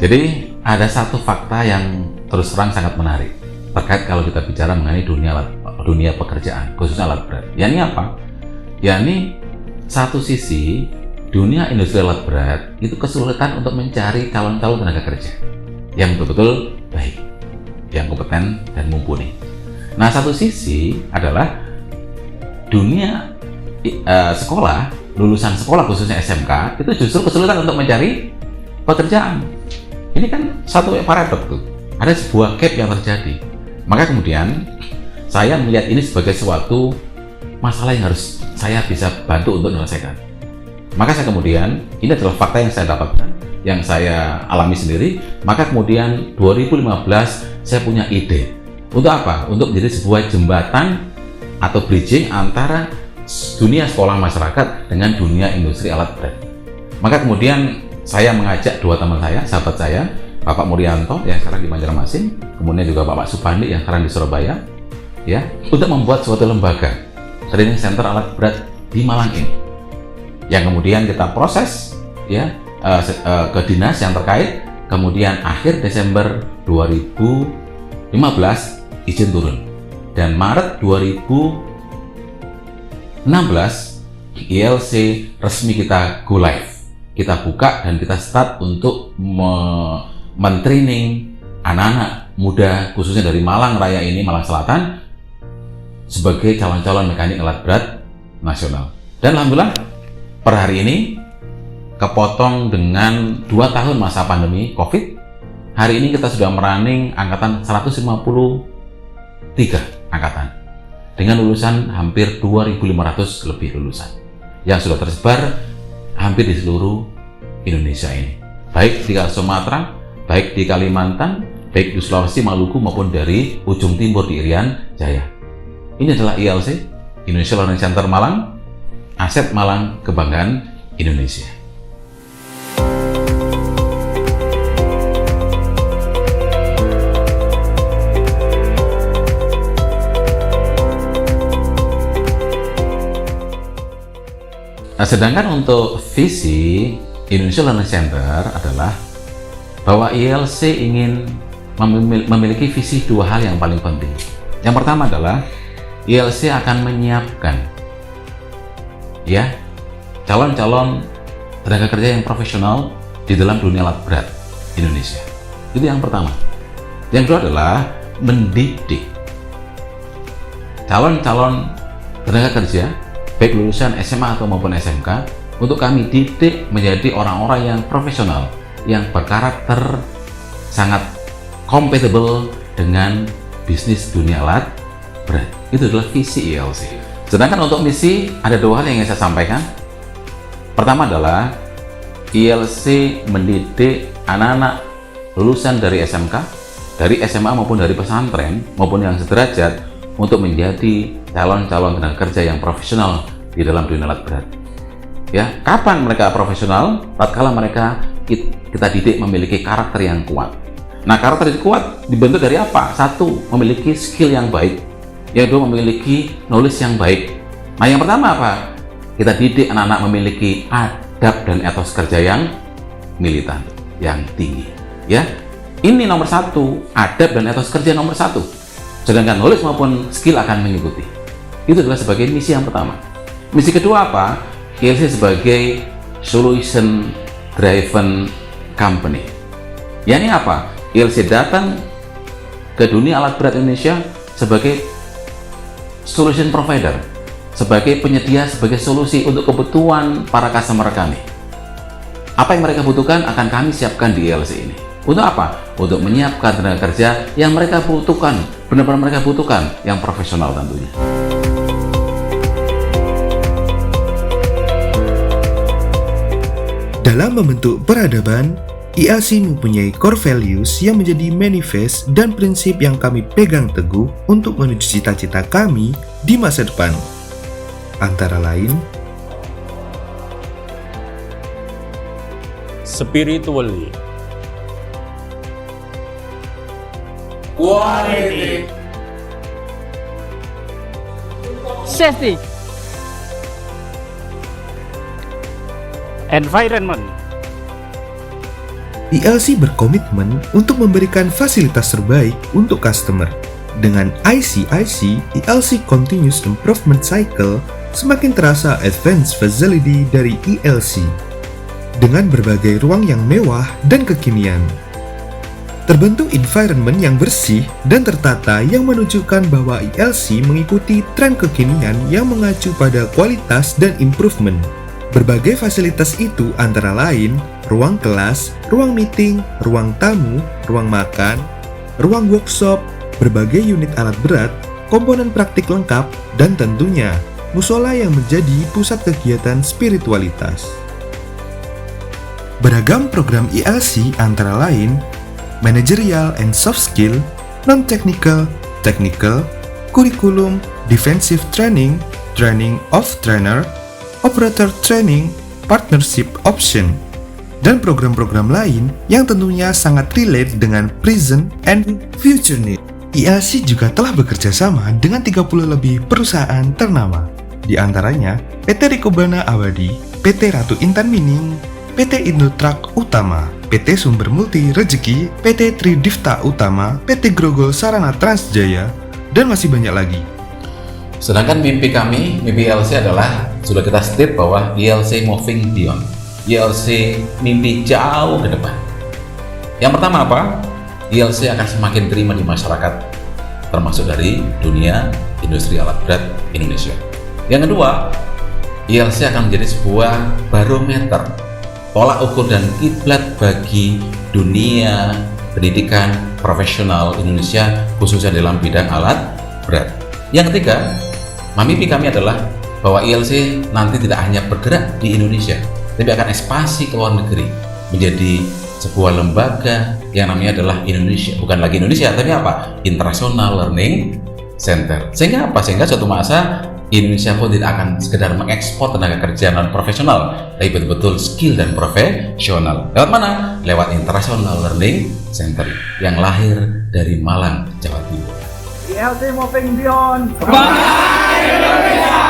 Jadi ada satu fakta yang terus terang sangat menarik terkait kalau kita bicara mengenai dunia pekerjaan, khususnya alat berat. Yakni apa? Yakni satu sisi dunia industri alat berat itu kesulitan untuk mencari calon-calon tenaga kerja yang betul-betul baik, yang kompeten dan mumpuni. Nah, satu sisi adalah dunia sekolah, lulusan sekolah khususnya SMK itu justru kesulitan untuk mencari pekerjaan. Ini kan satu paradoks tuh. Ada sebuah gap yang terjadi. Maka kemudian saya melihat ini sebagai suatu masalah yang harus saya bisa bantu untuk menyelesaikan. Maka saya kemudian, ini adalah fakta yang saya dapatkan, yang saya alami sendiri. Maka kemudian 2015 saya punya ide. Untuk apa? Untuk menjadi sebuah jembatan atau bridging antara dunia sekolah masyarakat dengan dunia industri alat berat. Maka kemudian saya mengajak dua teman saya, sahabat saya, Bapak Murianto yang sekarang di Banjarmasin, kemudian juga Bapak Supandi yang sekarang di Surabaya, ya, untuk membuat suatu lembaga training center alat berat di Malang ini, yang kemudian kita proses, ya, ke dinas yang terkait. Kemudian akhir Desember 2015 izin turun, dan Maret 2016 ILC resmi kita go live, kita buka dan kita start untuk mentraining anak-anak muda khususnya dari Malang Raya ini, Malang Selatan, sebagai calon-calon mekanik alat berat nasional. Dan alhamdulillah per hari ini kepotong dengan 2 tahun masa pandemi COVID, hari ini kita sudah merunning angkatan 153 angkatan dengan lulusan hampir 2.500 lebih lulusan yang sudah tersebar hampir di seluruh Indonesia ini, baik di Sumatera, baik di Kalimantan, baik di Sulawesi, Maluku, maupun dari ujung timur di Irian Jaya. Ini adalah ILC, Indonesia Learning Center Malang, aset Malang, kebanggaan Indonesia. Nah, sedangkan untuk visi Indonesia Learning Center adalah bahwa ILC ingin memiliki visi 2 hal yang paling penting. Yang pertama adalah ILC akan menyiapkan, ya, calon-calon tenaga kerja yang profesional di dalam dunia alat berat Indonesia. Itu yang pertama. Yang kedua adalah mendidik calon-calon tenaga kerja baik lulusan SMA atau maupun SMK untuk kami didik menjadi orang-orang yang profesional, yang berkarakter sangat compatible dengan bisnis dunia alat berat. Itu adalah visi ILC. Sedangkan untuk misi ada 2 hal yang ingin saya sampaikan. Pertama adalah ILC mendidik anak-anak lulusan dari SMK, dari SMA maupun dari pesantren maupun yang sederajat untuk menjadi calon-calon tenaga kerja yang profesional di dalam dunia alat berat. Ya, kapan mereka profesional? Tatkala mereka kita didik memiliki karakter yang kuat. Nah, karakter yang kuat dibentuk dari apa? 1, memiliki skill yang baik. Yang kedua, memiliki knowledge yang baik. Nah, yang pertama apa? Kita didik anak-anak memiliki adab dan etos kerja yang militan, yang tinggi. Ya, ini nomor 1, adab dan etos kerja nomor 1. Sedangkan knowledge maupun skill akan mengikuti. Itu adalah sebagai misi yang pertama. Misi kedua apa? ILC sebagai solution driven company. Yani apa? ILC datang ke dunia alat berat Indonesia sebagai solution provider, sebagai penyedia, sebagai solusi untuk kebutuhan para customer kami. Apa yang mereka butuhkan akan kami siapkan di ILC ini. Untuk apa? Untuk menyiapkan tenaga kerja yang mereka butuhkan, benar-benar mereka butuhkan, yang profesional tentunya. Dalam membentuk peradaban, ILC mempunyai core values yang menjadi manifest dan prinsip yang kami pegang teguh untuk menuju cita-cita kami di masa depan. Antara lain, spiritual, quality, safety, environment, ILC berkomitmen untuk memberikan fasilitas terbaik untuk customer. Dengan ICIC, ILC Continuous Improvement Cycle semakin terasa advanced facility dari ILC. Dengan berbagai ruang yang mewah dan kekinian. Terbentuk environment yang bersih dan tertata yang menunjukkan bahwa ILC mengikuti tren kekinian yang mengacu pada kualitas dan improvement. Berbagai fasilitas itu antara lain ruang kelas, ruang meeting, ruang tamu, ruang makan, ruang workshop, berbagai unit alat berat, komponen praktik lengkap, dan tentunya musola yang menjadi pusat kegiatan spiritualitas. Beragam program ILC antara lain managerial and soft skill, non-technical, technical, kurikulum, defensive training, training of trainer, operator training, partnership option, dan program-program lain yang tentunya sangat relate dengan present and future need. ILC juga telah bekerja sama dengan 30 lebih perusahaan ternama, di antaranya PT Rikobana Awadi, PT Ratu Intan Mining, PT Indotrak Utama, PT Sumber Multi Rejeki, PT Tridifta Utama, PT Grogol Sarana Transjaya, dan masih banyak lagi. Sedangkan mimpi kami, mimpi ILC adalah, sudah kita state bahwa ILC moving beyond. ILC mimpi jauh ke depan. Yang pertama apa? ILC akan semakin terima di masyarakat, termasuk dari dunia industri alat berat Indonesia. Yang kedua, ILC akan menjadi sebuah barometer, tolak ukur dan kiblat bagi dunia pendidikan profesional Indonesia, khususnya dalam bidang alat berat. Yang ketiga, mimpi kami adalah bahwa ILC nanti tidak hanya bergerak di Indonesia, tapi akan ekspansi ke luar negeri, menjadi sebuah lembaga yang namanya adalah Indonesia, bukan lagi Indonesia, tapi apa? International Learning Center. Sehingga apa? Sehingga suatu masa Indonesia pun tidak akan sekedar mengekspor tenaga kerja non profesional, tapi betul-betul skill dan profesional. Lewat mana? Lewat International Learning Center yang lahir dari Malang, Jawa Timur. ILC moving beyond. Kembali Indonesia.